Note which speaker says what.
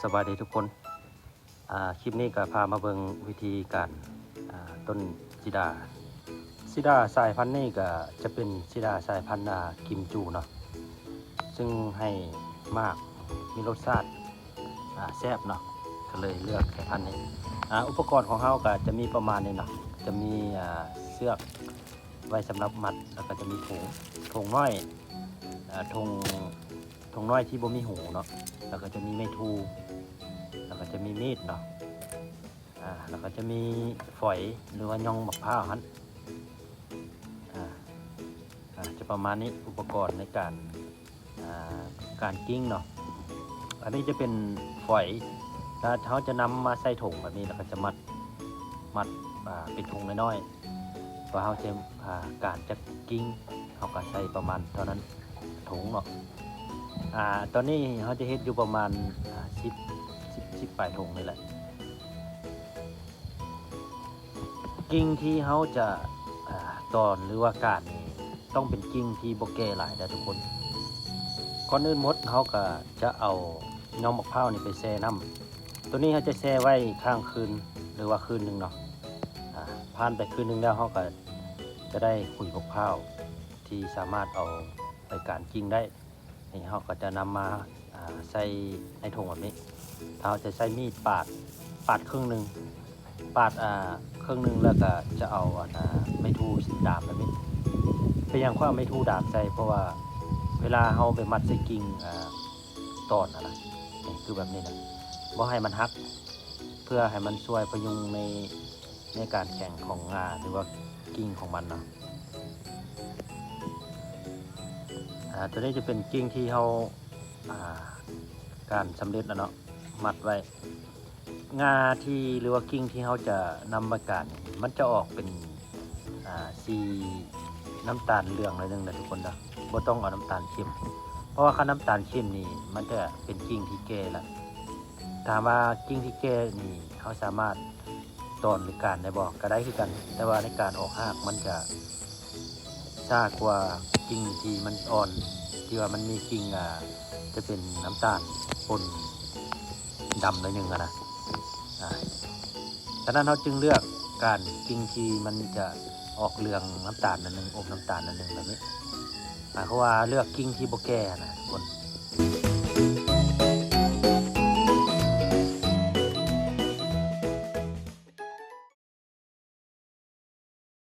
Speaker 1: สวัสดีทุกคนคลิปนี้ก็พามาเบิ่งวิธีการต้นซิดาสายพันธุ์นี้ก็จะเป็นซิดาสายพันธุ์กิมจูเนาะซึ่งให้มากมีรสชาติแซ่บเนาะก็เลยเลือกสายพันธุ์นี้อุปกรณ์ของเราก็จะมีประมาณนี้เนาะจะมีเสือกไว้สำหรับมัดแล้วก็จะมีถุงน้อยถุงน้อยที่บ่มีหูเนาะแล้วก็จะมีไม้ทูแล้วก็จะมีมีดเนาะแล้วก็จะมีฝอยหรือว่าย่องมะพร้าวฮั่นจะประมาณนี้อุปกรณ์ในการกิ้งเนาะอันนี้จะเป็นฝอยแล้วเขาจะนำมาใส่ถุงแบบนี้แล้วก็จะมัดเป็นถุงน้อยๆว่าเขาจะการจะกิ้งเขาก็ใส่ประมาณเท่านั้นถุงเนาะตอนนี้เขาจะเฮ็ดอยู่ประมาณ10ปลายถุงนี่แหละกิ่งที่เขาจะตอนหรือว่าการนี่ต้องเป็นกิ่งที่บ่แก่หลายนะทุกคนก่อนอื่นหมดเขาก็จะเอาย่องมะพร้าวนี่ไปแช่น้ำตัวนี้เขาจะแช่ไว้ข้างคืนหรือว่าคืนหนึ่งเนาะผ่านไปคืนหนึ่งแล้วเขาก็จะได้ขุยมะพร้าวที่สามารถเอาไปการกิ้งได้นี่เขาก็จะนำมาใส่ในถุงแบบนี้เขาจะใช้มีดปาดครึ่งหนึ่งครึ่งหนึ่งแล้วก็จะเอาไม้ทูดาบแบบนี้พยายามว่าไม้ทูดาบใส่เพราะว่าเวลาเขาไปมัดใส่กิ่งตอนนะนี่คือแบบนี้นะบ่ให้มันหักเพื่อให้มันช่วยพยุงในการแข่งของงาหรือว่ากิ่งของมันเนาะตัวนี้จะเป็นกิ่งที่เขาการสำเร็จแล้วเนาะมัดไว้งาที่หรือว่ากิ่งที่เขาจะนำมาการมันจะออกเป็นสีน้ำตาลเหลืองหน่อยนึงนะทุกคนนะบ่ต้องเอาน้ำตาลเข้มเพราะว่าน้ำตาลเข้มนี่มันจะเป็นกิ่งที่แก่ละถามว่ากิ่งที่แก่นี่เขาสามารถตอนหรือการได้บอกก็ได้คือกันแต่ว่าในการออกหากมันจะช้ากว่ากิ่งที่มันอ่อนที่ว่ามันมีกิ่งจะเป็นน้ำตาลปนดำหน่อยนึงนะฉะนั้นเราจึงเลือกการกิ่งที่มันจะออกเหลืองน้ำตาลนั่นนึงอมน้ำตาลนั่นนึงแบบนี้เพราะว่าเลือกกิ่งที่โบแก่นะคน